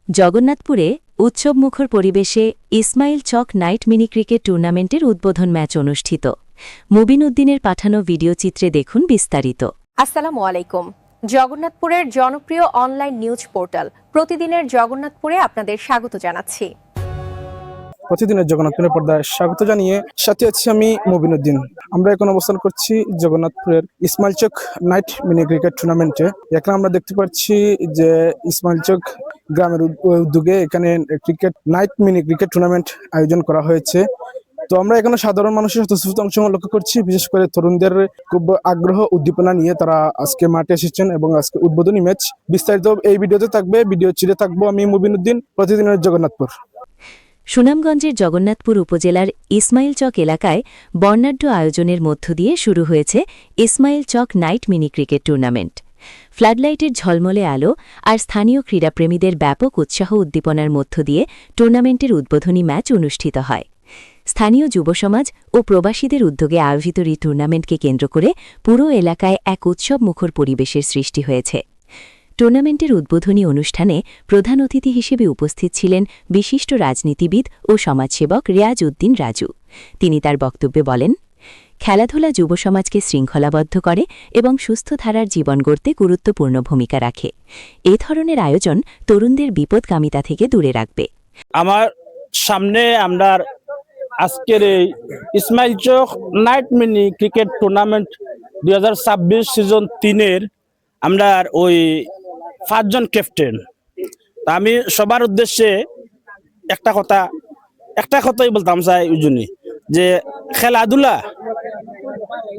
জগন্নাথপুরে উৎসবমুখর পরিবেশে Ismail Chak night mini cricket টুর্নামেন্টের উদ্বোধন ম্যাচ অনুষ্ঠিত। মুবিন উদ্দিনের পাঠানো ভিডিওচিত্রে দেখুন বিস্তারিত। আসসালামু আলাইকুম। জগন্নাথপুরের জনপ্রিয় অনলাইন নিউজ পোর্টাল প্রতিদিনের জগন্নাথপুরে আপনাদের স্বাগত জানাচ্ছি। প্রতিদিনের জগন্নাথপুরের পর্দায় স্বাগত জানিয়ে সাথে আছি আমি মুবিন উদ্দিন। আমরা এখন অবস্থান করছি জগন্নাথপুরের Ismail Chak night mini cricket টুর্নামেন্টে। এখানে আমরা দেখতে পাচ্ছি যে ইসমাইল চক গ্রামের উদ্যোগে এখানে cricket night mini cricket tournament আয়োজন করা হয়েছে। তো আমরা এখানে সাধারণ মানুষের স্বতঃস্ফূর্ত অংশগ্রহণ লক্ষ্য করছি, বিশেষ করে তরুণদের খুব আগ্রহ উদ্দীপনা নিয়ে তারা আজকে মাঠে এসেছেন এবং আজকে উদ্বোধনী ম্যাচ। বিস্তারিত এই ভিডিওতে থাকবে, ভিডিও চিরে থাকবো আমি মুবিন উদ্দিন, প্রতিদিনের জগন্নাথপুর। সুনামগঞ্জের জগন্নাথপুর উপজেলার ইসমাইল চক এলাকায় বর্ণাঢ্য আয়োজনের মধ্য দিয়ে শুরু হয়েছে Ismail Chak night mini cricket tournament. ফ্লাডলাইটের ঝলমলে আলো আর স্থানীয় ক্রীড়াপ্রেমীদের ব্যাপক উৎসাহ উদ্দীপনার মধ্য দিয়ে টুর্নামেন্টের উদ্বোধনী ম্যাচ অনুষ্ঠিত হয়। স্থানীয় যুবসমাজ ও প্রবাসীদের উদ্যোগে আয়োজিত এই টুর্নামেন্টকে কেন্দ্র করে পুরো এলাকায় এক উৎসবমুখর পরিবেশের সৃষ্টি হয়েছে। টুর্নামেন্টের উদ্বোধনী অনুষ্ঠানে প্রধান অতিথি হিসেবে উপস্থিত ছিলেন বিশিষ্ট রাজনীতিবিদ ও সমাজসেবক রিয়াজ উদ্দিন রাজু। তিনি তার বক্তব্যে বলেন, খেলাধুলা যুবসমাজকে শৃঙ্খলাবদ্ধ করে এবং সুস্থ ধারার জীবন গড়তে গুরুত্বপূর্ণ ভূমিকা রাখে। এ ধরনের আয়োজন তরুণদের বিপদগামিতা থেকে দূরে রাখবে। আমার সামনে আমরা আজকের এই Ismail Chak night mini cricket tournament 2026 season 3-এর আমরা ওই 5 জন ক্যাপ্টেন। আমি সবার উদ্দেশ্যে একটা কথাই বলতাম চাই উজনি, যে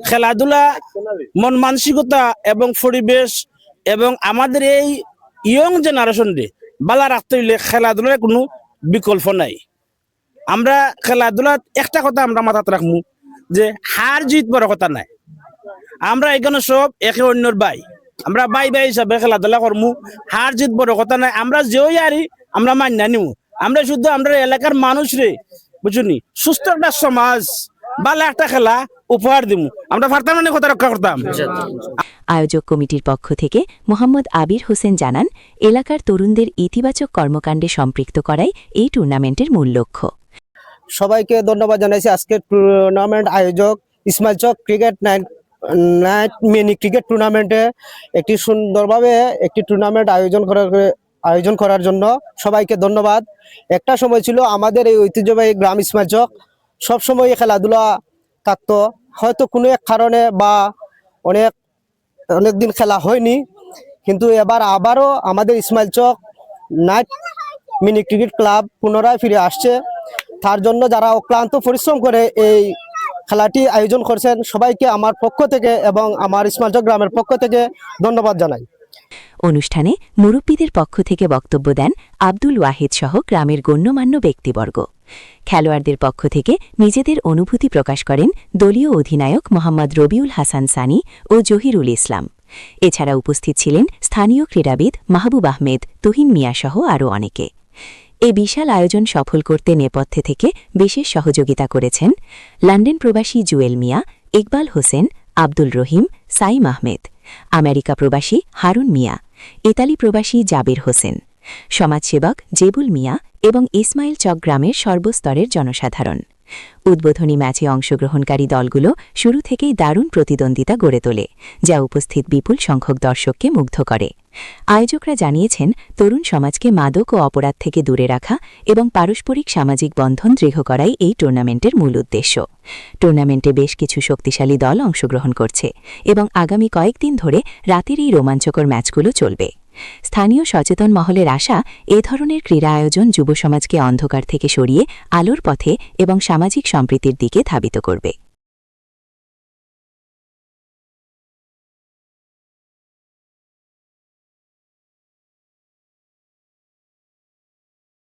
খেলাধুলা মন মানসিকতা এবং পরিবেশ এবং আমাদের এই ইয়ং জেনারেশনকে বালা রাখতে হইলে খেলাধুলার কোনো বিকল্প নাই। আমরা খেলাধুলার একটা কথা আমরা মাথাতে রাখবো, যে হার জিত বড় কথা নাই। আমরা এখানে সব একে অন্যর ভাই, আমরা ভাই হিসাবে খেলাধুলা করবো। হার জিত বড় কথা নাই, আমরা যেই আরি আমরা মান্যা নিব। আমরা শুধু আমরা এলাকার মানুষ রে বুঝুনি সুস্থ একটা সমাজ ভালো একটা খেলা উপহার দিব, আমরা পারতাম না কথা রক্ষা করতাম। আয়োজক কমিটির পক্ষ থেকে মোহাম্মদ আবির হোসেন জানান, এলাকার তরুণদের ইতিবাচক কর্মকাণ্ডে সম্পৃক্ত করাই এই টুর্নামেন্টের মূল লক্ষ্য। সবাইকে ধন্যবাদ জানাইছি। আজকের টুর্নামেন্ট আয়োজক ইসমাইল চক ক্রিকেট নাইট মিনি ক্রিকেট টুর্নামেন্টে একটি সুন্দরভাবে একটি টুর্নামেন্ট আয়োজন করার জন্য সবাইকে ধন্যবাদ। একটা সময় ছিল আমাদের এই ঐতিহ্যবাহী গ্রাম ইসমাইল চক সবসময় খেলাধুলা থাকতো, হয়তো কোনো এক কারণে বা অনেক দিন খেলা হয়নি, কিন্তু এবার আবারও আমাদের Ismail Chak night mini cricket club পুনরায় ফিরে আসছে। তার জন্য যারা অক্লান্ত পরিশ্রম করে এই খেলাটি আয়োজন করছেন সবাইকে আমার পক্ষ থেকে এবং আমার ইসমাইল চক গ্রামের পক্ষ থেকে ধন্যবাদ জানাই। অনুষ্ঠানে মুরব্বীদের পক্ষ থেকে বক্তব্য দেন আব্দুল ওয়াহিদ সহ গ্রামের গণ্যমান্য ব্যক্তিবর্গ। খেলোয়াড়দের পক্ষ থেকে নিজেদের অনুভূতি প্রকাশ করেন দলীয় অধিনায়ক মোহাম্মদ রবিউল হাসান সানি ও জহিরুল ইসলাম। এছাড়া উপস্থিত ছিলেন স্থানীয় ক্রীড়াবিদ মাহবুব আহমেদ, তুহিন মিয়া সহ আরও অনেকে। এই বিশাল আয়োজন সফল করতে নেপথ্যে থেকে বিশেষ সহযোগিতা করেছেন লন্ডন প্রবাসী জুয়েল মিয়া, ইকবাল হোসেন, আব্দুল রহিম, সাইম আহমেদ, আমেরিকা প্রবাসী হারুন মিয়া, ইতালি প্রবাসী জাবির হোসেন, সমাজসেবক জেবুল মিয়া এবং ইসমাইল চক গ্রামের সর্বস্তরের জনসাধারণ। উদ্বোধনী ম্যাচে অংশগ্রহণকারী দলগুলো শুরু থেকেই দারুণ প্রতিদ্বন্দ্বিতা গড়ে তোলে, যা উপস্থিত বিপুল সংখ্যক দর্শককে মুগ্ধ করে। আয়োজকরা জানিয়েছেন, তরুণ সমাজকে মাদক ও অপরাধ থেকে দূরে রাখা এবং পারস্পরিক সামাজিক বন্ধন দৃঢ় করাই এই টুর্নামেন্টের মূল উদ্দেশ্য। টুর্নামেন্টে বেশ কিছু শক্তিশালী দল অংশগ্রহণ করছে এবং আগামী কয়েকদিন ধরে রাতের এই রোমাঞ্চকর ম্যাচগুলো চলবে। স্থানীয় সচেতন মহলের আশা, এ ধরনের ক্রীড়া আয়োজন যুব সমাজকে অন্ধকার থেকে সরিয়ে আলোর পথে এবং সামাজিক সম্প্রীতির দিকে ধাবিত করবে।